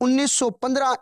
1915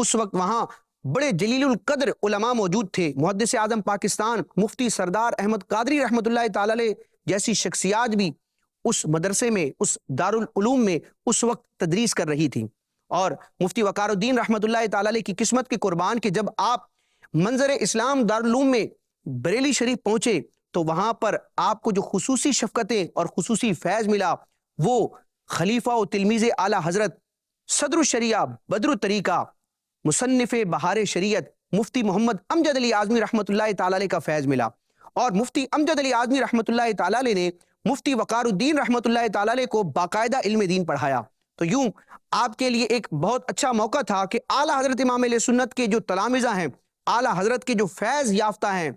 اس وقت وہاں بڑے جلیل القدر علماء موجود تھے. محدث اعظم پاکستان مفتی سردار احمد قادری رحمۃ اللہ تعالی علیہ جیسی شخصیات بھی اس مدرسے میں، اس دارالعلوم میں اس وقت تدریس کر رہی تھیں. اور مفتی وقار الدین رحمۃ اللہ تعالی علیہ کی قسمت کے قربان کہ جب آپ منظر اسلام دارالعلوم میں بریلی شریف پہنچے تو وہاں پر آپ کو جو خصوصی شفقتیں اور خصوصی فیض ملا وہ خلیفہ و تلمیذ اعلیٰ حضرت صدر الشریعہ بدر الطریقہ مصنف بہار شریعت مفتی محمد امجد علی اعظمی رحمۃ اللہ تعالی علیہ کا فیض ملا. اور مفتی امجد علی اعظمی رحمۃ اللہ تعالی علیہ نے مفتی وقار الدین رحمۃ اللہ تعالی علیہ کو باقاعدہ علم دین پڑھایا. تو یوں آپ کے لیے ایک بہت اچھا موقع تھا کہ اعلیٰ حضرت امام علیہ سنت کے جو تلامذہ ہیں، اعلیٰ حضرت کے جو فیض یافتہ ہیں،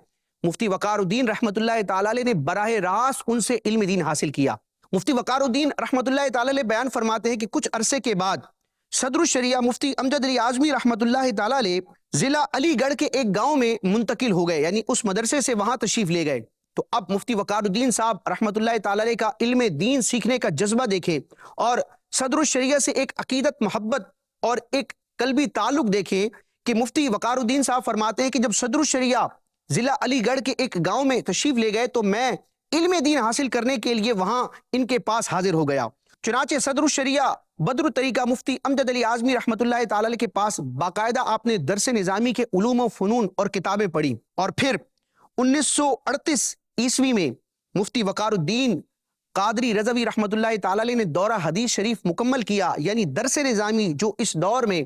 مفتی وقار الدین رحمۃ اللہ تعالی علیہ نے براہ راست ان سے علم دین حاصل کیا. مفتی وقار الدین رحمۃ اللہ تعالی علیہ بیان فرماتے ہیں کہ کچھ عرصے کے بعد صدر الشریعہ مفتی امجد علی اعظمی رحمۃ اللہ تعالی علیہ ضلع علی گڑھ کے ایک گاؤں میں منتقل ہو گئے، یعنی اس مدرسے سے وہاں تشریف لے گئے. تو اب مفتی وقار الدین صاحب رحمۃ اللہ تعالی علیہ کا علم دین سیکھنے کا جذبہ دیکھیں اور صدر الشریعہ سے ایک عقیدت محبت اور ایک قلبی تعلق دیکھیں کہ مفتی وقار الدین صاحب فرماتے ہیں کہ جب صدر الشریعہ ضلع علی گڑھ کے ایک گاؤں میں تشریف لے گئے تو میں علم دین حاصل کرنے کے لیے وہاں ان کے پاس حاضر ہو گیا. چنانچہ صدر الشریعہ بدر الطریقہ مفتی امجد علی اعظمی رحمۃ اللہ تعالی علیہ کے پاس باقاعدہ آپ نے درس نظامی کے علوم و فنون اور کتابیں پڑھی. اور پھر 1938 عیسوی میں مفتی وقار الدین قادری رضوی رحمۃ اللہ تعالی علیہ نے دورہ حدیث شریف مکمل کیا، یعنی درس نظامی جو اس دور میں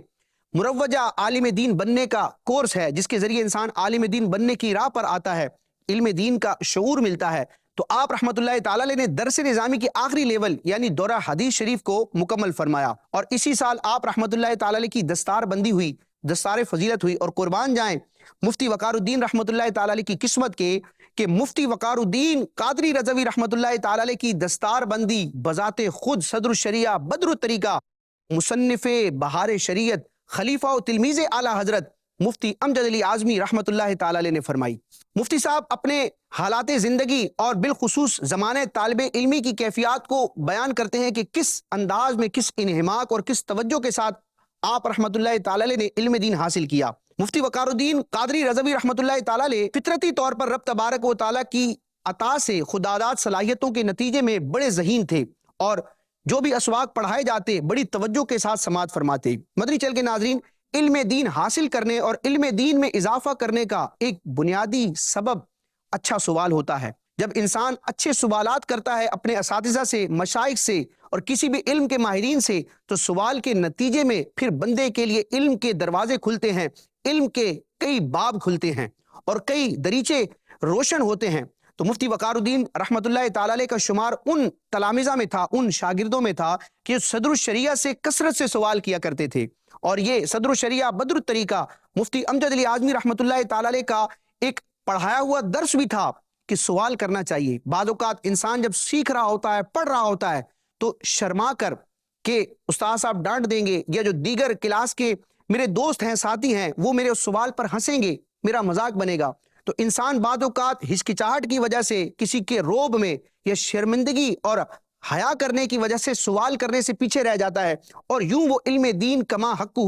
مروجہ عالم دین بننے کا کورس ہے، جس کے ذریعے انسان عالم دین بننے کی راہ پر آتا ہے، علم دین کا شعور ملتا ہے. تو آپ رحمۃ اللہ تعالی علیہ نے درس نظامی کی آخری لیول یعنی دورہ حدیث شریف کو مکمل فرمایا. اور اسی سال آپ رحمۃ اللہ تعالی علیہ کی دستار بندی ہوئی، دستار فضیلت ہوئی. اور قربان جائیں مفتی وقار الدین رحمۃ اللہ تعالی علیہ کی قسمت کے کہ مفتی وقار الدین قادری رضوی رحمۃ اللہ تعالی علیہ کی دستار بندی بذات خود صدر الشریعہ بدر الطریقہ مصنف بہار شریعت خلیفہ و تلمیذ اعلیٰ حضرت مفتی امجد علی اعظمی رحمۃ اللہ تعالی علیہ نے فرمائی. مفتی صاحب اپنے حالات زندگی اور بالخصوص زمانے طالب علمی کی کیفیات کو بیان کرتے ہیں کہ کس انداز میں، کس انہماک اور کس توجہ کے ساتھ آپ رحمۃ اللہ تعالی علیہ نے علم دین حاصل کیا. مفتی وقار الدین قادری رضوی رحمۃ اللہ تعالی علیہ فطرتی طور پر رب تبارک و تعالیٰ کی عطا سے خداداد صلاحیتوں کے نتیجے میں بڑے ذہین تھے اور جو بھی اسواق پڑھائے جاتے بڑی توجہ کے ساتھ سماعت فرماتے. مدنی چل کے ناظرین، علم دین حاصل کرنے اور علم دین میں اضافہ کرنے کا ایک بنیادی سبب اچھا سوال ہوتا ہے. جب انسان اچھے سوالات کرتا ہے اپنے اساتذہ سے، مشائخ سے اور کسی بھی علم کے ماہرین سے، تو سوال کے نتیجے میں پھر بندے کے لیے علم کے دروازے کھلتے ہیں، علم کے کئی باب کھلتے ہیں اور کئی دریچے روشن ہوتے ہیں. تو مفتی وقار الدین رحمۃ اللہ تعالی علیہ کا شمار ان تلامذہ میں تھا، ان شاگردوں میں تھا کہ صدر الشریعہ سے کثرت سے سوال کیا کرتے تھے. اور یہ صدر الشریعہ بدر الطریقہ مفتی امجد علی اعظمی رحمۃ اللہ تعالی علیہ کا ایک پڑھایا ہوا درس بھی تھا کہ سوال کرنا چاہیے. بعض اوقات انسان جب سیکھ رہا ہوتا ہے، پڑھ رہا ہوتا ہے، تو شرما کر کہ استاد صاحب ڈانٹ دیں گے یا جو دیگر کلاس کے میرے دوست ہیں، ساتھی ہیں، وہ میرے اس سوال پر ہنسیں گے، میرا مذاق بنے گا. تو انسان بعض اوقات ہچکچاہٹ کی وجہ سے، کسی کے روب میں یا شرمندگی اور حیا کرنے کی وجہ سے سوال کرنے سے پیچھے رہ جاتا ہے اور یوں وہ علم دین کما حق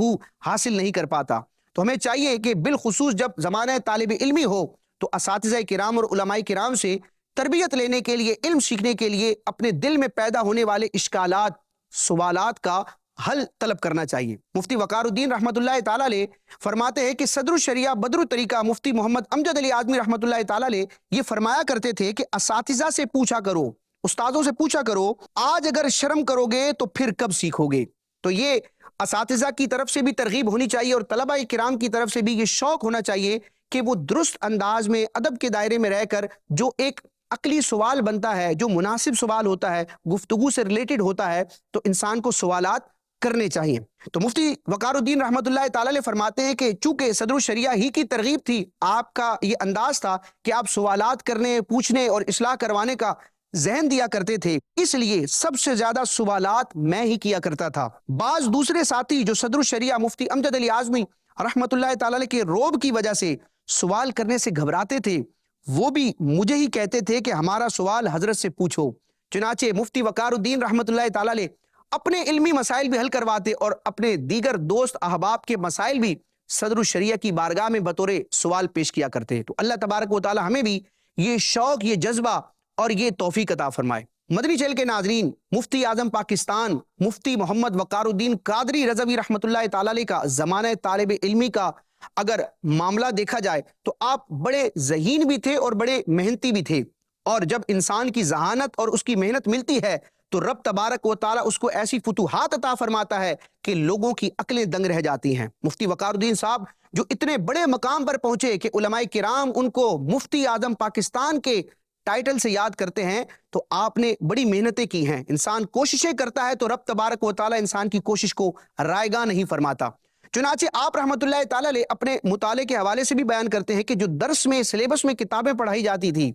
حاصل نہیں کر پاتا. تو ہمیں چاہیے کہ بالخصوص جب زمانہ طالب علمی ہو تو اساتذہ کرام اور علماء کرام سے تربیت لینے کے لیے، علم سیکھنے کے لیے اپنے دل میں پیدا ہونے والے اشکالات، سوالات کا حل طلب کرنا چاہیے. مفتی وقار الدین رحمۃ اللہ تعالی علیہ فرماتے ہیں کہ صدر الشریعہ بدر الطریقہ مفتی محمد امجد علی اعظمی رحمۃ اللہ تعالی علیہ یہ فرمایا کرتے تھے کہ اساتذہ سے پوچھا کرو، استادوں سے پوچھا کرو، آج اگر شرم کرو گے تو پھر کب سیکھو گے. تو یہ اساتذہ کی طرف سے بھی ترغیب ہونی چاہیے اور طلباء کرام کی طرف سے بھی یہ شوق ہونا چاہیے کہ وہ درست انداز میں ادب کے دائرے میں رہ کر جو ایک عقلی سوال بنتا ہے، جو مناسب سوال ہوتا ہے، گفتگو سے ریلیٹڈ ہوتا ہے، تو انسان کو سوالات کرنے چاہیے. تو مفتی وقار الدین رحمۃ اللہ تعالی علیہ فرماتے ہیں کہ چونکہ صدر الشریعہ ہی کی ترغیب تھی، آپ کا یہ انداز تھا کہ آپ سوالات کرنے، پوچھنے اور اصلاح کروانے کا ذہن دیا کرتے تھے، اس لیے سب سے زیادہ سوالات میں ہی کیا کرتا تھا. بعض دوسرے ساتھی جو صدر الشریعہ مفتی امجد علی اعظمی رحمۃ اللہ تعالی علیہ کے روب کی وجہ سے سوال کرنے سے گھبراتے تھے، وہ بھی مجھے ہی کہتے تھے کہ ہمارا سوال حضرت سے پوچھو. چنانچہ مفتی وقار الدین رحمۃ اللہ تعالی علیہ اپنے علمی مسائل بھی حل کرواتے اور اپنے دیگر دوست احباب کے مسائل بھی صدر الشریعہ کی بارگاہ میں بطور سوال پیش کیا کرتے. تو اللہ تبارک و تعالی ہمیں بھی یہ شوق، یہ جذبہ اور یہ توفیق عطا فرمائے. مدنی چینل کے ناظرین، مفتی اعظم پاکستان مفتی محمد وقار الدین قادری رضوی رحمۃ اللہ تعالی علیہ کا زمانہ طالب علمی کا اگر معاملہ دیکھا جائے تو آپ بڑے ذہین بھی تھے اور بڑے محنتی بھی تھے. اور جب انسان کی ذہانت اور اس کی محنت ملتی ہے تو رب تبارک و تعالی اس کو ایسی فتوحات عطا فرماتا ہے کہ لوگوں کی عقلیں دنگ رہ جاتی ہیں. مفتی وقار الدین صاحب جو اتنے بڑے مقام پر پہنچے کہ علماء کرام ان کو مفتی اعظم پاکستان کے ٹائٹل سے یاد کرتے ہیں، تو آپ نے بڑی محنتیں کی ہیں. انسان کوششیں کرتا ہے تو رب تبارک و تعالی انسان کی کوشش کو رائیگاں نہیں فرماتا. چنانچہ آپ رحمۃ اللہ تعالی علیہ اپنے مطالعے کے حوالے سے بھی بیان کرتے ہیں کہ جو درس میں سلیبس میں کتابیں پڑھائی جاتی تھی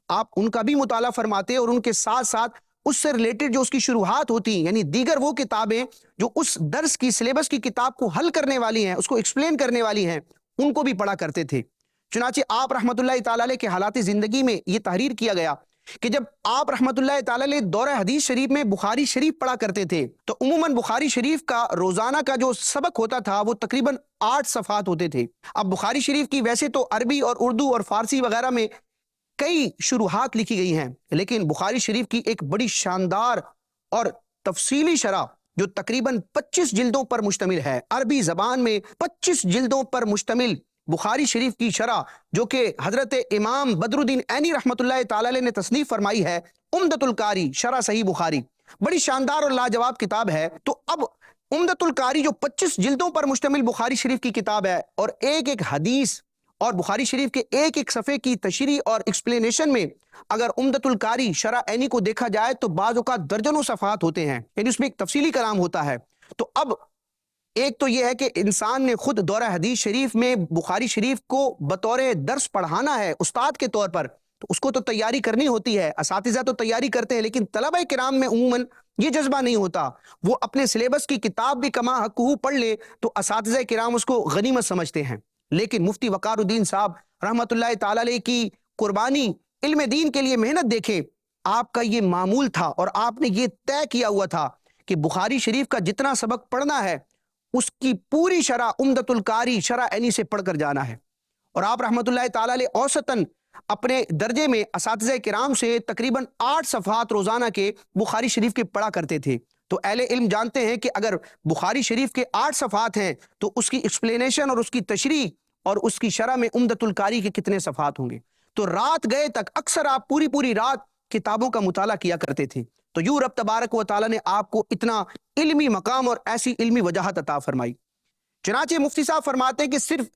آپ ان کا بھی مطالعہ فرماتے اور ان کے ساتھ ساتھ اس سے ریلیٹڈ جو اس کی شروحات ہوتی ہیں، یعنی دیگر وہ کتابیں جو اس درس کی سلیبس کی کتاب کو حل کرنے والی ہیں، اس کو ایکسپلین کرنے والی ہیں، ان کو بھی پڑھا کرتے تھے. چنانچہ آپ رحمۃ اللہ تعالی علیہ کے حالات زندگی میں یہ تحریر کیا گیا کہ جب آپ رحمۃ اللہ تعالی علیہ دورہ حدیث شریف میں بخاری شریف پڑھا کرتے تھے تو عموماً بخاری شریف کا روزانہ کا جو سبق ہوتا تھا وہ تقریباً 8 صفحات ہوتے تھے. اب بخاری شریف کی ویسے تو عربی اور اردو اور فارسی وغیرہ میں کئی شروحات لکھی گئی ہیں، لیکن بخاری شریف کی ایک بڑی شاندار اور تفصیلی شرح جو تقریباً 25 جلدوں پر مشتمل ہے، عربی زبان میں 25 جلدوں پر مشتمل بخاری شریف کی شرح جو کہ حضرت امام بدر الدین عینی رحمۃ اللہ تعالی علیہ نے تصنیف فرمائی ہے، عمدۃ القاری شرح صحیح بخاری، بڑی شاندار اور لاجواب کتاب ہے. تو اب عمدۃ القاری جو 25 جلدوں پر مشتمل بخاری شریف کی کتاب ہے اور ایک ایک حدیث اور بخاری شریف کے ایک ایک صفحے کی تشریح اور ایکسپلینیشن میں اگر عمدۃ القاری شرح عینی کو دیکھا جائے تو بعض اوقات درجنوں صفحات ہوتے ہیں، یعنی اس میں ایک تفصیلی کلام ہوتا ہے. تو اب ایک تو یہ ہے کہ انسان نے خود دورہ حدیث شریف میں بخاری شریف کو بطور درس پڑھانا ہے استاد کے طور پر، تو اس کو تو تیاری کرنی ہوتی ہے. اساتذہ تو تیاری کرتے ہیں لیکن طلبہ کرام میں عموماً یہ جذبہ نہیں ہوتا. وہ اپنے سلیبس کی کتاب بھی کما حقہ پڑھ لے تو اساتذہ کرام اس کو غنیمت سمجھتے ہیں. لیکن مفتی وقار الدین صاحب رحمۃ اللہ تعالی علیہ کی قربانی علم دین کے لیے محنت دیکھیں. آپ کا یہ معمول تھا اور آپ نے یہ طے کیا ہوا تھا کہ بخاری شریف کا جتنا سبق پڑھنا ہے اس کی پوری شرح عمدۃ القاری شرح عینی سے پڑھ کر جانا ہے. اور آپ رحمۃ اللہ تعالی علیہ اوسطاً اپنے درجے میں اساتذہ کرام سے تقریباً 8 صفحات روزانہ کے بخاری شریف کے پڑھا کرتے تھے. تو اہل علم جانتے ہیں کہ اگر بخاری شریف کے 8 صفحات ہیں تو اس کی ایکسپلینیشن اور اس کی تشریح اور اس کی شرح میں عمدۃ القاری کے کتنے صفحات ہوں گے. تو رات گئے تک اکثر آپ پوری رات کتابوں کا مطالعہ کیا کرتے تھے. تو یوں رب تبارک و تعالی نے آپ کو اتنا علمی مقام اور ایسی علمی وجاہت عطا فرمائی. چنانچہ مفتی صاحب فرماتے ہیں کہ صرف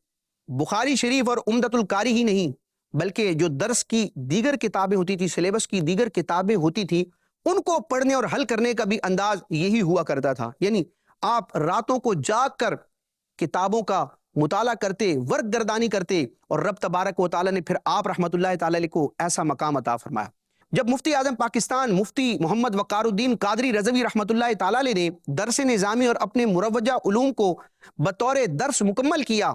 بخاری شریف اور عمدۃ القاری ہی نہیں بلکہ جو درس کی دیگر کتابیں ہوتی تھی، سلیبس کی دیگر کتابیں ہوتی تھی، ان کو پڑھنے اور حل کرنے کا بھی انداز یہی ہوا کرتا تھا. یعنی آپ راتوں کو جاگ کر کتابوں کا مطالعہ کرتے، ورق گردانی کرتے اور رب تبارک و تعالی نے پھر آپ رحمۃ اللہ تعالی علیہ کو ایسا مقام عطا فرمایا. جب مفتی اعظم پاکستان مفتی محمد وقار الدین قادری رضوی رحمۃ اللہ تعالی علیہ نے درس نظامی اور اپنے مروجہ علوم کو بطور درس مکمل کیا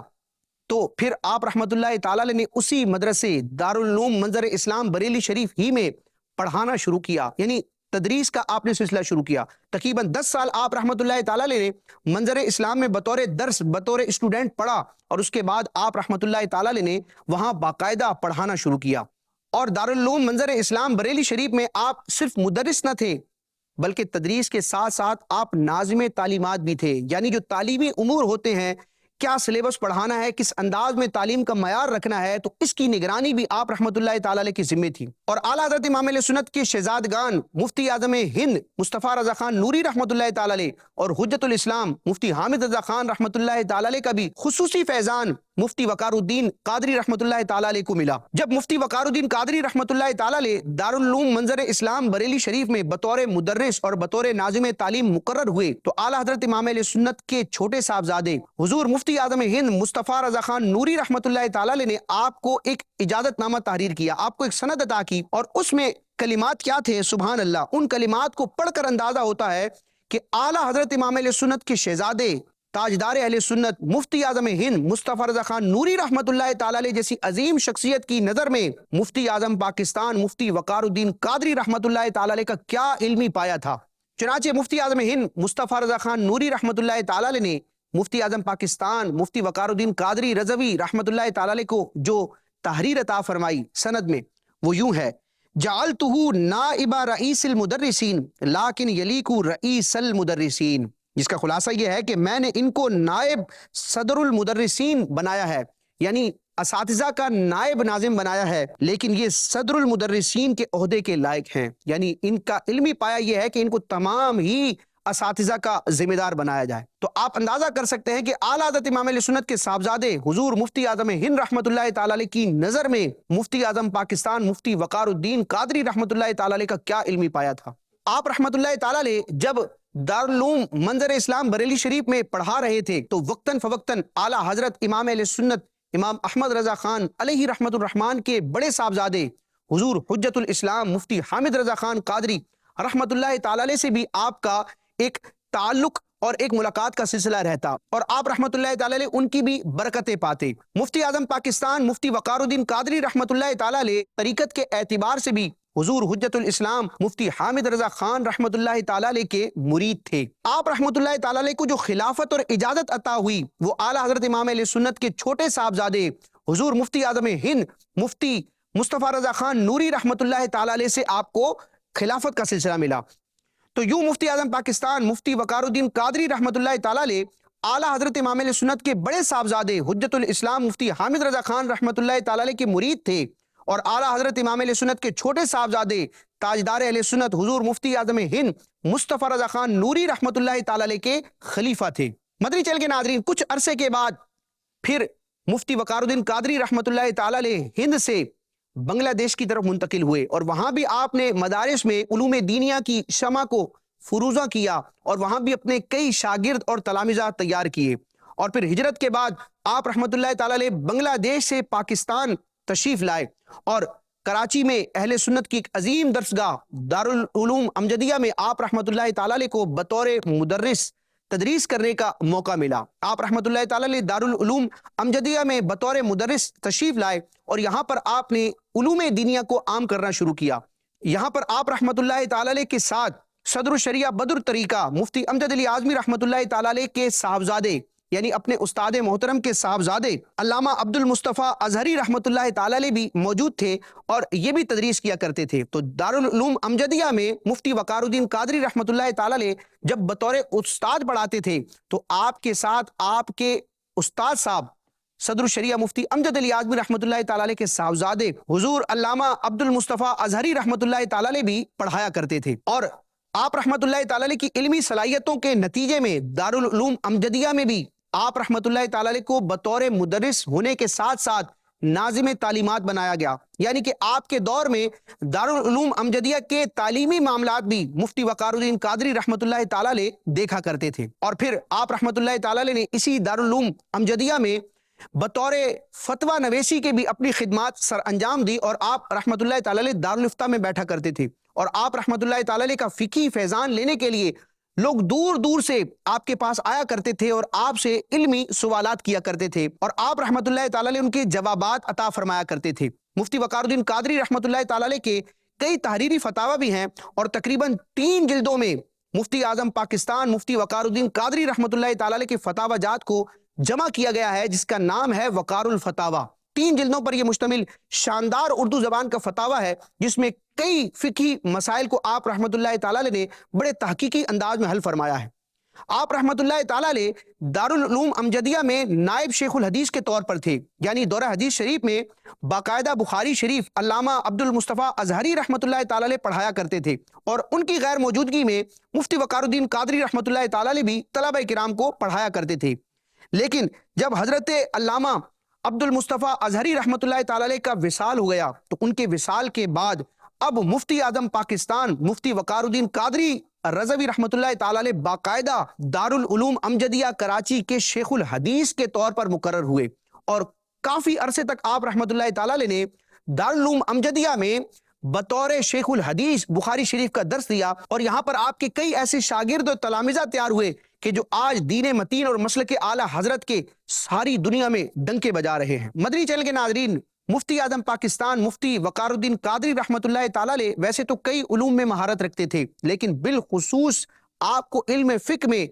تو پھر آپ رحمۃ اللہ تعالی علیہ نے اسی مدرسے دارالعلوم منظر اسلام بریلی شریف ہی میں پڑھانا شروع کیا، یعنی تدریس کا آپ نے سلسلہ شروع کیا. تقریباً 10 سال آپ رحمۃ اللہ تعالی علیہ نے منظر اسلام میں بطور درس بطور اسٹوڈنٹ پڑھا اور اس کے بعد آپ رحمۃ اللہ تعالی علیہ نے وہاں باقاعدہ پڑھانا شروع کیا. اور دارالعلوم منظر اسلام بریلی شریف میں آپ صرف مدرس نہ تھے بلکہ تدریس کے ساتھ ساتھ آپ ناظم تعلیمات بھی تھے. یعنی جو تعلیمی امور ہوتے ہیں، کیا سلیبس پڑھانا ہے، کس انداز میں تعلیم کا معیار رکھنا ہے، تو اس کی نگرانی بھی آپ رحمۃ اللہ تعالی علیہ کی ذمہ تھی. اور اعلیٰ حضرت امام اہل سنت کے شہزادگان مفتی اعظم ہند مصطفیٰ رضا خان نوری رحمۃ اللہ تعالی علیہ اور حجت الاسلام مفتی حامد رضا خان رحمۃ اللہ تعالی علیہ کا بھی خصوصی فیضان مفتی وقار الدین قادری رحمۃ اللہ تعالی علیہ کو ملا. جب مفتی وقار الدین قادری رحمۃ اللہ تعالی علیہ دارالعلوم منظر اسلام بریلی شریف میں بطور مدرس اور بطور ناظم تعلیم مقرر ہوئے تو اعلیٰ حضرت امام اہل سنت کے چھوٹے صاحبزادے حضور مفتی اعظم ہند مصطفیٰ رضا خان نوری رحمۃ اللہ تعالی علیہ نے آپ کو ایک اجازت نامہ تحریر کیا، آپ کو ایک سند عطا کی اور اس میں کلمات کیا تھے، سبحان اللہ. ان کلمات کو پڑھ کر اندازہ ہوتا ہے کہ اعلیٰ حضرت امام اہل سنت کے شہزادے تاجدار اہل سنت مفتی اعظم ہند مصطفیٰ رضا خان نوری رحمۃ اللہ تعالی علیہ جیسی عظیم شخصیت کی نظر میں مفتی اعظم پاکستان مفتی وقار الدین قادری رحمۃ اللہ تعالی علیہ کا کیا علمی پایا تھا. چنانچہ مفتی اعظم ہند مصطفیٰ رضا خان نوری رحمۃ اللہ تعالی علیہ نے مفتی اعظم پاکستان مفتی وقار الدین قادری رضوی رحمۃ اللہ تعالی علیہ کو جو تحریر عطا فرمائی سند میں وہ یوں ہے: جعلتہ نائب رئیس المدرسین لیکن یلیق رئیس المدرسین، جس کا خلاصہ یہ ہے کہ میں نے ان کو نائب صدر المدرسین بنایا ہے، یعنی اساتذہ کا نائب ناظم بنایا ہے، لیکن یہ صدر المدرسین کے عہدے کے لائق ہیں، یعنی ان کا علمی پایا یہ ہے کہ ان کو تمام ہی اساتذہ کا ذمہ دار بنایا جائے۔ تو آپ اندازہ کر سکتے ہیں کہ اعلیٰ حضرت امام اہل سنت کے صاحبزادے حضور مفتی اعظم ہند رحمۃ اللہ تعالی علیہ کی نظر میں مفتی اعظم پاکستان مفتی وقار الدین قادری رحمۃ اللہ تعالی علیہ کا کیا علمی پایا تھا۔ آپ رحمۃ اللہ تعالی علیہ جب دارالعلوم منظر اسلام بریلی شریف میں پڑھا رہے تھے تو وقتاً فوقتاً اعلیٰ حضرت امام اہل سنت امام احمد رضا خان علیہ رحمت الرحمن کے بڑے صاحبزادے حضور حجت الاسلام مفتی حامد رضا خان قادری رحمت اللہ تعالی علیہ سے بھی آپ کا ایک تعلق اور ایک ملاقات کا سلسلہ رہتا، اور آپ رحمت اللہ تعالی علیہ ان کی بھی برکتیں پاتے۔ مفتی اعظم پاکستان مفتی وقار الدین قادری رحمت اللہ تعالی علیہ طریقت کے اعتبار سے بھی حضور حجت الاسلام مفتی حامد رضا خان رحمت اللہ تعالی علیہ کے مرید تھے۔ آپ رحمت اللہ تعالی علیہ کو جو خلافت اور اجازت عطا ہوئی وہ اعلیٰ حضرت امام اہل سنت کے چھوٹے صاحبزادے حضور مفتی اعظم ہند مفتی مصطفیٰ رضا خان نوری رحمت اللہ تعالی علیہ سے آپ کو خلافت کا سلسلہ ملا۔ تو یوں مفتی اعظم پاکستان مفتی وقار الدین قادری رحمت اللہ تعالی علیہ اعلیٰ حضرت امام اہل سنت کے بڑے صاحبزادے حجت الاسلام مفتی حامد رضا خان رحمت اللہ تعالی علیہ کے مرید تھے، اور اعلیٰ حضرت امام اہل سنت کے چھوٹے صاحبزادے تاجدار اہل سنت حضور مفتی اعظم ہند مصطفیٰ رضا خان نوری رحمت اللہ تعالی علیہ کے خلیفہ تھے۔ مدنی چینل کے ناظرین، کچھ عرصے کے بعد پھر مفتی وقار الدین قادری رحمت اللہ تعالی علیہ ہند سے بنگلہ دیش کی طرف منتقل ہوئے، اور وہاں بھی آپ نے مدارس میں علوم دینیہ کی شمع کو فروزہ کیا، اور وہاں بھی اپنے کئی شاگرد اور تلامذہ تیار کیے، اور پھر ہجرت کے بعد آپ رحمت اللہ تعالی علیہ بنگلہ دیش سے پاکستان تشریف لائے، اور کراچی میں اہل سنت کی ایک عظیم درسگاہ دارالعلوم امجدیہ میں آپ رحمت اللہ تعالی علیہ کو بطور مدرس تدریس کرنے کا موقع ملا۔ آپ رحمت اللہ تعالی علیہ دارالعلوم امجدیہ میں بطور مدرس تشریف لائے، اور یہاں پر آپ نے علوم دینیہ کو عام کرنا شروع کیا۔ یہاں پر آپ رحمت اللہ تعالی علیہ کے ساتھ صدر الشریعہ بدر طریقہ مفتی امجد علی اعظمی رحمت اللہ تعالی علیہ کے صاحبزادے، یعنی اپنے استاد محترم کے صاحبزادے علامہ عبد المصطفیٰ اظہری رحمت اللہ تعالی علیہ بھی موجود تھے، اور یہ بھی تدریس کیا کرتے تھے۔ تو دارالعلوم امجدیہ میں مفتی وقار الدین قادری رحمت اللہ تعالی علیہ جب بطور استاد پڑھاتے تھے تو آپ کے ساتھ آپ کے استاد صاحب صدر الشریعہ مفتی امجد علی اعظمی رحمت اللہ تعالی علیہ کے صاحبزادے حضور علامہ عبد المصطفیٰ اظہری رحمت اللہ تعالی علیہ بھی پڑھایا کرتے تھے، اور آپ رحمت اللہ تعالی علیہ کی علمی صلاحیتوں کے نتیجے میں دارالعلوم امجدیہ میں بھی آپ رحمت اللہ تعالی علیہ کو بطور مدرس ہونے کے ساتھ ساتھ ناظم تعلیمات بنایا گیا، یعنی کہ آپ کے دور میں دارالعلوم امجدیہ کے تعلیمی معاملات بھی مفتی وقار الدین قادری رحمت اللہ تعالی علیہ دیکھا کرتے تھے، اور پھر آپ رحمت اللہ تعالی علیہ نے اسی دارالعلوم امجدیہ میں بطور فتویٰ نویسی کے بھی اپنی خدمات سر انجام دی، اور آپ رحمت اللہ تعالی علیہ دارالفتہ میں بیٹھا کرتے تھے، اور آپ رحمت اللہ تعالی علیہ کا فقہی فیضان لینے کے لیے لوگ دور دور سے آپ کے پاس آیا کرتے تھے اور آپ سے علمی سوالات کیا کرتے تھے، اور آپ رحمت اللہ تعالی علیہ ان کے جوابات عطا فرمایا کرتے تھے۔ مفتی وقار الدین قادری رحمت اللہ تعالی علیہ کے کئی تحریری فتاوی بھی ہیں، اور تقریباً 3 جلدوں میں مفتی اعظم پاکستان مفتی وقار الدین قادری رحمت اللہ تعالی علیہ کے فتاوی جات کو جمع کیا گیا ہے، جس کا نام ہے وقار الفتاوی۔ 3 جلدوں پر یہ مشتمل شاندار اردو زبان کا فتاوی ہے، جس میں کئی فقہی مسائل کو آپ رحمت اللہ تعالی علیہ نے بڑے تحقیقی انداز میں حل فرمایا ہے۔ آپ رحمت اللہ تعالی علیہ دارالعلوم امجدیہ میں نائب شیخ الحدیث کے طور پر تھے، یعنی دورہ حدیث شریف میں باقاعدہ بخاری شریف علامہ عبد المصطفیٰ اظہری رحمت اللہ تعالی علیہ پڑھایا کرتے تھے، اور ان کی غیر موجودگی میں مفتی وقار الدین قادری رحمت اللہ تعالی علیہ بھی طلبہ کرام کو پڑھایا کرتے تھے۔ لیکن جب حضرت علامہ عبد المصطفیٰ اظہری رحمت اللہ تعالی علیہ کا وصال ہو گیا تو ان کے وصال کے بعد اب مفتی اعظم پاکستان مفتی وقار الدین قادری رضوی رحمت اللہ تعالی علیہ باقاعدہ دارالعلوم امجدیہ کراچی کے شیخ الحدیث کے طور پر مقرر ہوئے، اور کافی عرصے تک آپ رحمت اللہ تعالی علیہ نے دارالعلوم امجدیہ میں بطور شیخ الحدیث بخاری شریف کا درس دیا، اور یہاں پر آپ کے کئی ایسے شاگرد اور تلامذہ تیار ہوئے کہ جو آج دین متین اور مسلک اعلیٰ حضرت کے ساری دنیا میں ڈنکے بجا رہے ہیں۔ مدنی چینل کے ناظرین، مفتی اعظم پاکستان مفتی وقار الدین قادری رحمۃ اللہ تعالی علیہ ویسے تو کئی علوم میں مہارت رکھتے تھے، لیکن بالخصوص آپ کو علم فقہ میں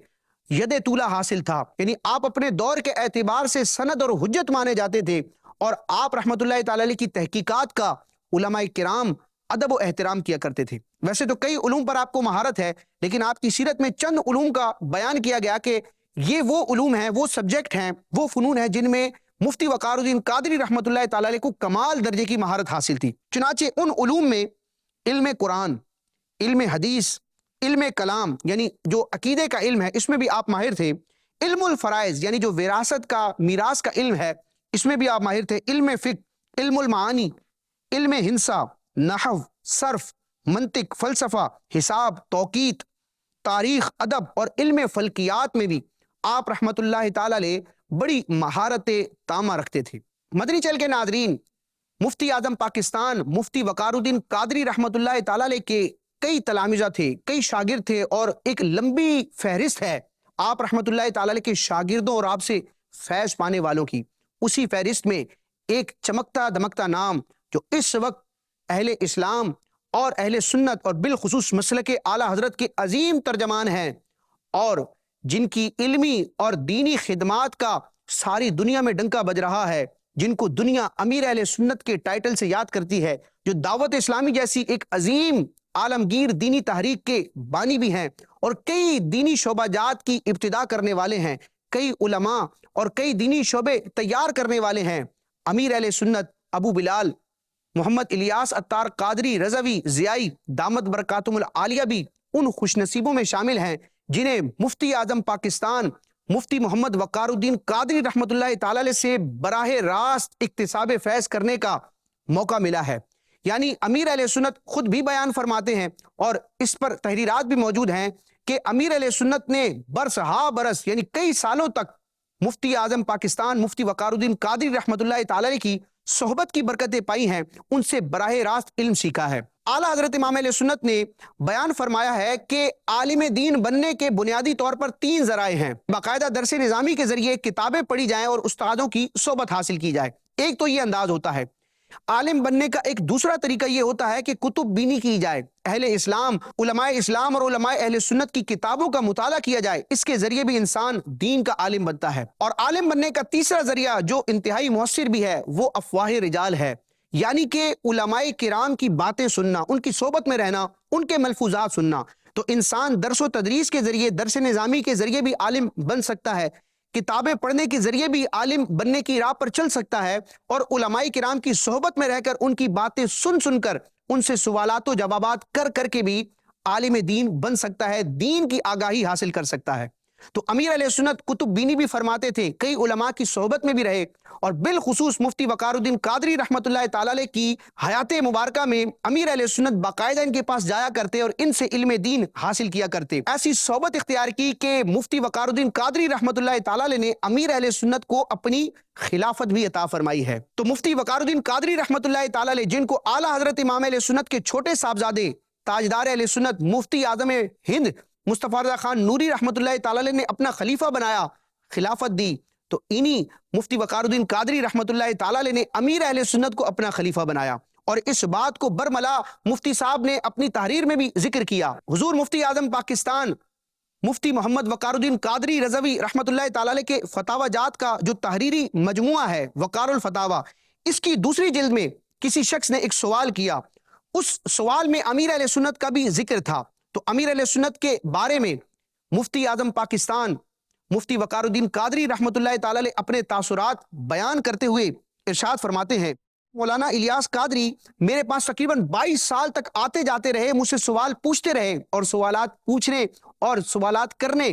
ید طولہ حاصل تھا، یعنی آپ اپنے دور کے اعتبار سے سند اور حجت مانے جاتے تھے، اور آپ رحمۃ اللہ تعالی علیہ کی تحقیقات کا علماء کرام ادب و احترام کیا کرتے تھے۔ ویسے تو کئی علوم پر آپ کو مہارت ہے، لیکن آپ کی سیرت میں چند علوم کا بیان کیا گیا کہ یہ وہ علوم ہیں، وہ سبجیکٹ ہیں، وہ فنون ہیں جن میں مفتی وقار الدین قادری رحمۃ اللہ تعالی علیہ کو کمال درجے کی مہارت حاصل تھی۔ چنانچہ ان علوم میں علم قرآن، علم حدیث، علم کلام یعنی جو عقیدے کا علم ہے اس میں بھی آپ ماہر تھے، علم الفرائض یعنی جو وراثت کا میراث کا علم ہے اس میں بھی آپ ماہر تھے، علم فقہ، علم المعانی، علم ہندسہ، نحو، صرف، منطق، فلسفہ، حساب، توقیت، تاریخ، ادب اور علم فلکیات میں بھی آپ رحمت اللہ تعالی علیہ بڑی مہارت تامہ رکھتے تھے۔ مدنی چینل کے ناظرین، مفتی اعظم پاکستان مفتی وقار الدین قادری رحمت اللہ تعالی علیہ کے کئی تلامذہ تھے، کئی شاگرد تھے، اور ایک لمبی فہرست ہے آپ رحمت اللہ تعالی علیہ کے شاگردوں اور آپ سے فیض پانے والوں کی۔ اسی فہرست میں ایک چمکتا دمکتا نام جو اس وقت اہل اسلام اور اہل سنت اور بالخصوص مسلک اعلیٰ حضرت کے عظیم ترجمان ہیں، اور جن کی علمی اور دینی خدمات کا ساری دنیا میں ڈنکا بج رہا ہے، جن کو دنیا امیر اہل سنت کے ٹائٹل سے یاد کرتی ہے، جو دعوت اسلامی جیسی ایک عظیم عالمگیر دینی تحریک کے بانی بھی ہیں، اور کئی دینی شعبہ جات کی ابتدا کرنے والے ہیں، کئی علماء اور کئی دینی شعبے تیار کرنے والے ہیں۔ امیر اہل سنت ابو بلال محمد الیاس عطار قادری رضوی ضیائی دامت برکاتہم العالیہ بھی ان خوش نصیبوں میں شامل ہیں جنہیں مفتی اعظم پاکستان مفتی محمد وقار الدین قادری رحمۃ اللہ تعالی علیہ سے براہ راست اکتساب فیض کرنے کا موقع ملا ہے۔ یعنی امیر اہل سنت خود بھی بیان فرماتے ہیں، اور اس پر تحریرات بھی موجود ہیں کہ امیر اہل سنت نے برس ہا برس یعنی کئی سالوں تک مفتی اعظم پاکستان مفتی وقار الدین قادری رحمۃ اللہ تعالی علیہ کی صحبت کی برکتیں پائی ہیں، ان سے براہ راست علم سیکھا ہے۔ اعلیٰ حضرت امام اہل سنت نے بیان فرمایا ہے کہ عالم دین بننے کے بنیادی طور پر 3 ذرائع ہیں۔ باقاعدہ درس نظامی کے ذریعے کتابیں پڑھی جائیں اور استادوں کی صحبت حاصل کی جائے، ایک تو یہ انداز ہوتا ہے۔ عالم بننے کا ایک دوسرا طریقہ یہ ہوتا ہے کہ کتب بینی کی جائے، اہل اسلام، علماء اسلام اور علماء اہل سنت کی کتابوں کا مطالعہ کیا جائے، اس کے ذریعے بھی انسان دین کا عالم بنتا ہے۔ اور عالم بننے کا تیسرا ذریعہ جو انتہائی مؤثر بھی ہے وہ افواہ رجال ہے، یعنی کہ علماء کرام کی باتیں سننا، ان کی صحبت میں رہنا، ان کے ملفوظات سننا۔ تو انسان درس و تدریس کے ذریعے، درس نظامی کے ذریعے بھی عالم بن سکتا ہے، کتابیں پڑھنے کے ذریعے بھی عالم بننے کی راہ پر چل سکتا ہے، اور علماء کرام کی صحبت میں رہ کر ان کی باتیں سن کر ان سے سوالات و جوابات کر کے بھی عالم دین بن سکتا ہے، دین کی آگاہی حاصل کر سکتا ہے۔ تو امیر علیہ سنت کتب بینی بھی فرماتے تھے، کئی علماء کی صحبت میں بھی رہے، اور بالخصوص مفتی وقار الدین قادری رحمۃ اللہ تعالی علیہ کی حیات مبارکہ میں امیر علیہ سنت باقاعدہ ان کے پاس جایا کرتے اور ان سے علم دین حاصل کیا کرتے۔ ایسی صحبت اختیار کی کہ مفتی وقار الدین قادری رحمۃ اللہ تعالی علیہ نے امیر اہل سنت کو اپنی خلافت بھی عطا فرمائی ہے۔ تو مفتی وقار الدین قادری رحمۃ اللہ تعالی علیہ، جن کو اعلیٰ حضرت امام اہل سنت کے چھوٹے صاحبزادے تاجدار اہل سنت مفتی اعظم ہند مصطفیٰ رضا خان نوری رحمۃ اللہ تعالی علیہ نے اپنا خلیفہ بنایا، خلافت دی، تو انہی مفتی وقار الدین قادری رحمۃ اللہ تعالی علیہ نے امیر اہل سنت کو اپنا خلیفہ بنایا، اور اس بات کو برملا مفتی صاحب نے اپنی تحریر میں بھی ذکر کیا۔ حضور مفتی اعظم پاکستان مفتی محمد وقار الدین قادری رضوی رحمۃ اللہ تعالی علیہ کے فتاوی جات کا جو تحریری مجموعہ ہے وقار الفتاوی، اس کی دوسری جلد میں کسی شخص نے ایک سوال کیا، اس سوال میں امیر اہل سنت کا بھی ذکر تھا۔ تو امیر اہل سنت کے بارے میں مفتی اعظم پاکستان مفتی وقار الدین قادری رحمۃ اللہ تعالی علیہ اپنے تاثرات بیان کرتے ہوئے ارشاد فرماتے ہیں، مولانا الیاس قادری میرے پاس تقریباً 22 سال تک آتے جاتے رہے، مجھ سے سوال پوچھتے رہے، اور سوالات پوچھنے اور سوالات کرنے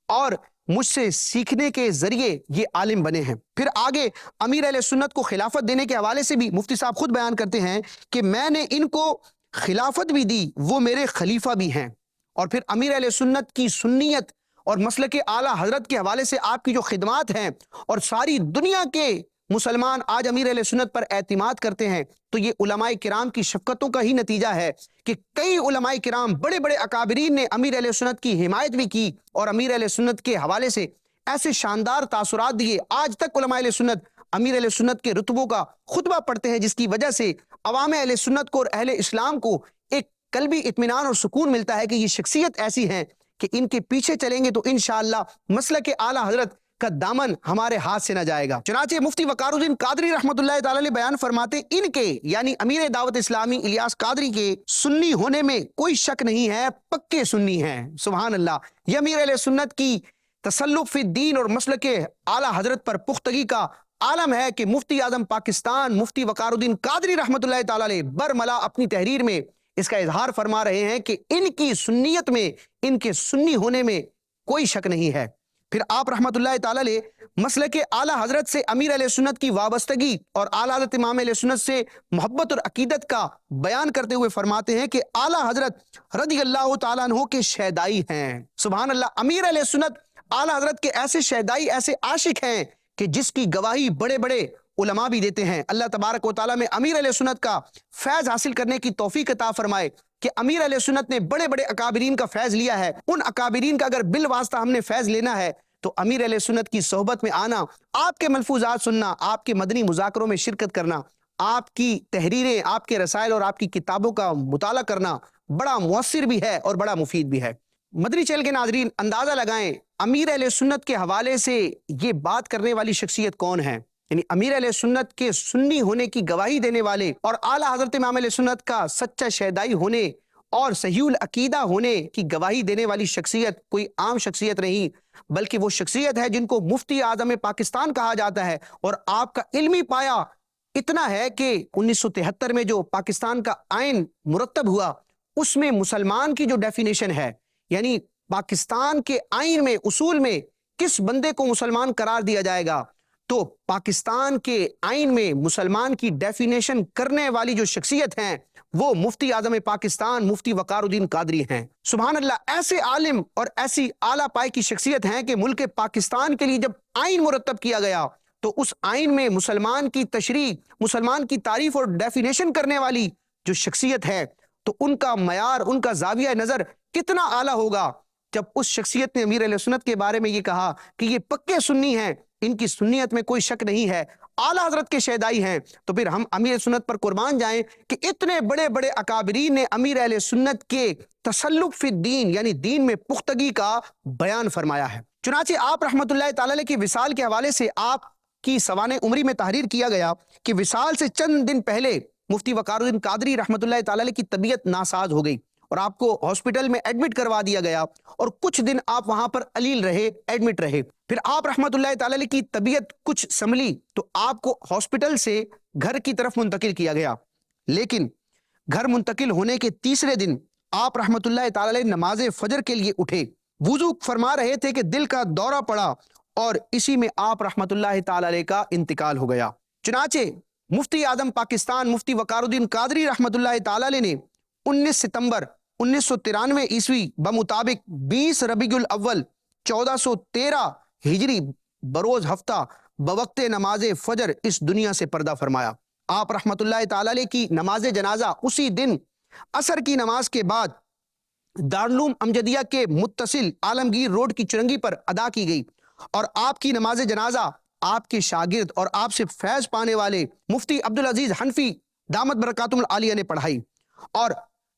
اور مجھ سے سیکھنے کے ذریعے یہ عالم بنے ہیں۔ پھر آگے امیر اہل سنت کو خلافت دینے کے حوالے سے بھی مفتی صاحب خود بیان کرتے ہیں کہ میں نے ان کو خلافت بھی دی، وہ میرے خلیفہ بھی ہیں۔ اور پھر امیر اہل سنت کی سنیت اور مسلک اعلیٰ حضرت کے حوالے سے آپ کی جو خدمات ہیں، اور ساری دنیا کے مسلمان آج امیر اہل سنت پر اعتماد کرتے ہیں، تو یہ علماء کرام کی شفقتوں کا ہی نتیجہ ہے کہ کئی علماء کرام، بڑے بڑے اکابرین نے امیر اہل سنت کی حمایت بھی کی، اور امیر اہل سنت کے حوالے سے ایسے شاندار تاثرات دیے۔ آج تک علماء اہل سنت امیر اہل سنت کے رتبوں کا خطبہ پڑھتے ہیں، جس کی وجہ سے عوام اہل سنت کو اور اہل اسلام کو ایک قلبی اطمینان اور سکون ملتا ہے کہ یہ شخصیت ایسی ہیں کہ ان کے پیچھے چلیں گے تو انشاءاللہ مسلک اعلیٰ حضرت کا دامن ہمارے ہاتھ سے نہ جائے گا۔ چنانچہ مفتی وقار الدین قادری رحمۃ اللہ تعالی علیہ بیان فرماتے، ان کے یعنی امیر دعوت اسلامی الیاس قادری کے سنی ہونے میں کوئی شک نہیں ہے، پکے سنی ہیں۔ سبحان اللہ، یہ امیر اہل سنت کی تسلق فی الدین اور مسلک اعلیٰ حضرت پر پختگی کا عالم ہے کہ مفتی اعظم پاکستان مفتی وقار الدین قادری رحمۃ اللہ تعالی علیہ برملا اپنی تحریر میں اس کا اظہار فرما رہے ہیں کہ ان کی سنیت میں، ان کے سنی ہونے میں کوئی شک نہیں ہے۔ پھر آپ رحمۃ اللہ تعالی علیہ مسلک اعلیٰ حضرت سے امیر علیہ سنت کی وابستگی اور اعلیٰ حضرت امام علیہ سنت سے محبت اور عقیدت کا بیان کرتے ہوئے فرماتے ہیں کہ اعلیٰ حضرت رضی اللہ تعالیٰ عنہ کے شیدائی ہیں۔ سبحان اللہ، امیر علیہ سنت اعلیٰ حضرت کے ایسے شیدائی، ایسے عاشق ہیں کہ جس کی گواہی بڑے بڑے علماء بھی دیتے ہیں۔ اللہ تبارک و تعالیٰ میں امیر علیہ سنت کا فیض حاصل کرنے کی توفیق عطا فرمائے کہ امیر علیہ سنت نے بڑے بڑے اکابرین کا فیض لیا ہے۔ ان اکابرین کا اگر بالواسطہ ہم نے فیض لینا ہے تو امیر علیہ سنت کی صحبت میں آنا، آپ کے ملفوظات سننا، آپ کے مدنی مذاکروں میں شرکت کرنا، آپ کی تحریریں، آپ کے رسائل اور آپ کی کتابوں کا مطالعہ کرنا بڑا مؤثر بھی ہے اور بڑا مفید بھی ہے۔ مدنی چینل کے ناظرین، اندازہ لگائیں امیر اہل سنت کے حوالے سے یہ بات کرنے والی شخصیت کون ہے، یعنی امیر علیہ سنت کے سنی ہونے کی گواہی دینے والے اور اعلیٰ حضرت امام علیہ سنت کا سچا شیدائی ہونے اور صحیح العقیدہ ہونے کی گواہی دینے والی شخصیت کوئی عام شخصیت نہیں، بلکہ وہ شخصیت ہے جن کو مفتی اعظم پاکستان کہا جاتا ہے۔ اور آپ کا علمی پایہ اتنا ہے کہ 1973 میں جو پاکستان کا آئین مرتب ہوا، اس میں مسلمان کی جو ڈیفینیشن ہے، یعنی پاکستان کے آئین میں، اصول میں کس بندے کو مسلمان قرار دیا جائے گا، تو پاکستان کے آئین میں مسلمان کی ڈیفینیشن کرنے والی جو شخصیت ہیں وہ مفتی اعظم پاکستان مفتی وقار الدین قادری ہیں۔ سبحان اللہ، ایسے عالم اور ایسی اعلیٰ پائے کی شخصیت ہیں کہ ملک پاکستان کے لیے جب آئین مرتب کیا گیا تو اس آئین میں مسلمان کی تشریح، مسلمان کی تعریف اور ڈیفینیشن کرنے والی جو شخصیت ہے، تو ان کا معیار، ان کا زاویہ نظر کتنا اعلیٰ ہوگا جب اس شخصیت نے امیر علیہ سنت کے بارے میں یہ کہا کہ یہ پکے سنی ہیں، ان کی سنیت میں کوئی شک نہیں ہے، اعلیٰ حضرت کے شیدائی ہیں۔ تو پھر ہم امیر سنت پر قربان جائیں کہ اتنے بڑے بڑے اکابرین نے امیر اہل سنت کے تسلق فی الدین یعنی دین میں پختگی کا بیان فرمایا ہے۔ چنانچہ آپ رحمۃ اللہ تعالی علیہ کی وصال کے حوالے سے آپ کی سوانح عمری میں تحریر کیا گیا کہ وصال سے چند دن پہلے مفتی وقار الدین قادری رحمۃ اللہ تعالی علیہ کی طبیعت ناساز ہو گئی اور آپ کو ہاسپٹل میں ایڈمٹ کروا دیا گیا اور کچھ دن آپ وہاں پر علیل رہے، ایڈمٹ رہے۔ پھر آپ رحمۃ اللہ تعالی علیہ کی طبیعت کچھ سنبھلی تو آپ کو ہاسپٹل سے گھر کی طرف منتقل کیا گیا، لیکن گھر منتقل ہونے کے تیسرے دن آپ رحمۃ اللہ تعالی علیہ نماز فجر کے لیے اٹھے، وضو فرما رہے تھے کہ دل کا دورہ پڑا اور اسی میں آپ رحمۃ اللہ تعالی علیہ کا انتقال ہو گیا۔ چنانچہ مفتی اعظم پاکستان مفتی وقار الدین قادری رحمۃ اللہ تعالی علیہ نے 19 ستمبر 1993 عیسوی بمطابق 20 ربیع الاول 1413 ہجری بروز ہفتہ بوقت نماز فجر اس دنیا سے پردہ فرمایا۔ آپ رحمۃ اللہ تعالی علیہ کی نماز جنازہ اسی دن عصر کی نماز کے بعد دارالعلوم امجدیہ کے متصل عالمگیر روڈ کی چرنگی پر ادا کی گئی اور آپ کی نماز جنازہ آپ کے شاگرد اور آپ سے فیض پانے والے مفتی عبدالعزیز حنفی دامت برکاتہم العالیہ نے پڑھائی، اور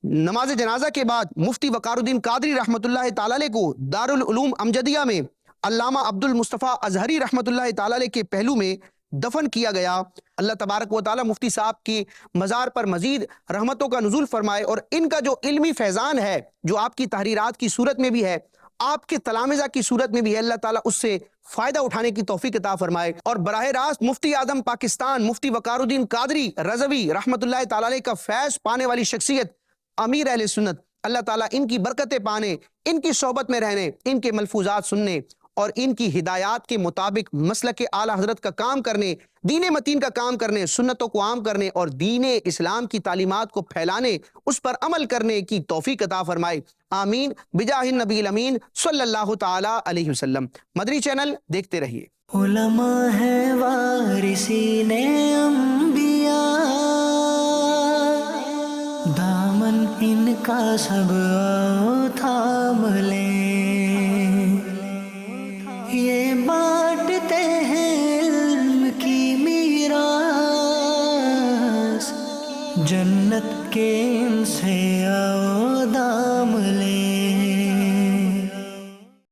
نماز جنازہ کے بعد مفتی وقار الدین قادری رحمۃ اللہ تعالی علیہ کو دارالعلوم امجدیہ میں علامہ عبد المصطفیٰ اظہری رحمۃ اللہ تعالی علیہ کے پہلو میں دفن کیا گیا۔ اللہ تبارک و تعالی مفتی صاحب کی مزار پر مزید رحمتوں کا نزول فرمائے اور ان کا جو علمی فیضان ہے، جو آپ کی تحریرات کی صورت میں بھی ہے، آپ کے تلامذہ کی صورت میں بھی ہے، اللہ تعالیٰ اس سے فائدہ اٹھانے کی توفیق عطا فرمائے اور براہ راست مفتی اعظم پاکستان مفتی وقار الدین قادری رضوی رحمۃ اللہ تعالی علیہ کا فیض پانے والی شخصیت امیر اہل سنت، اللہ تعالیٰ ان کی برکتیں پانے، ان کی صحبت میں رہنے، ان کے ملفوظات سننے اور ان کی ہدایات کے مطابق مسلک اعلیٰ حضرت کا کام کرنے، دین متین کا کام کرنے، سنتوں کو عام کرنے اور دین اسلام کی تعلیمات کو پھیلانے، اس پر عمل کرنے کی توفیق عطا فرمائے، آمین بجاہ النبی الامین صلی اللہ تعالی علیہ وسلم۔ مدنی چینل دیکھتے رہیے۔ علماء ہے وارثین انبیاء، دامن ان کا سب آؤ تھام لیں، یہ بانٹتے ہیں علم کی جنت کے ان سے آؤ